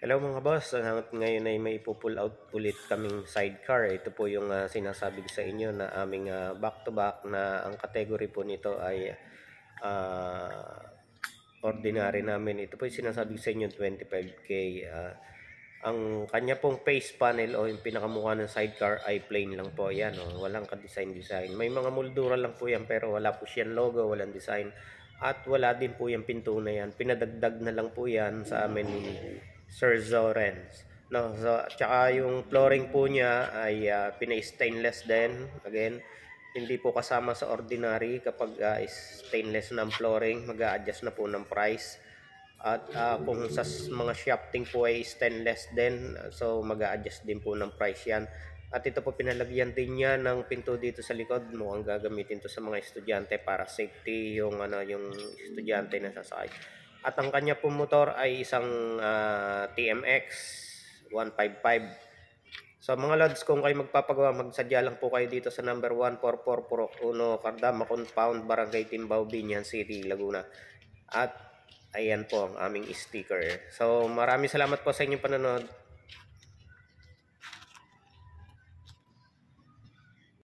Hello mga boss, ngayon ay may pull out ulit kaming sidecar. Ito po yung sinasabi ko sa inyo na aming back-to-back na ang category po nito ay ordinary namin. Ito po yung sinasabi ko sa inyo 25k. Ang kanya pong face panel o yung pinakamukha ng sidecar ay plain lang po yan. Walang ka-design. May mga moldura lang po yan pero wala po siyang logo, walang design. At wala din po yung pinto na yan. Pinadagdag na lang po yan sa amin ni Sir Zorens. No, so, tsaka yung flooring po niya ay pina-stainless din. Again, hindi po kasama sa ordinary kapag stainless ng flooring, mag-a-adjust na po ng price. At kung sa mga shafting po ay stainless din, so mag-a-adjust din po ng price yan. At ito po pinalagyan din niya ng pinto dito sa likod. Mukhang gagamitin to sa mga estudyante para safety yung yung estudyante na sasakay. At ang kanya pong motor ay isang TMX 155. So mga lods, kung kayo magpapagawa, magsadya lang po kayo dito sa number 14441 Cardama Compound, Barangay Timbao, Binyan City, Laguna. At ayan po ang aming sticker. So maraming salamat po sa inyong panonood.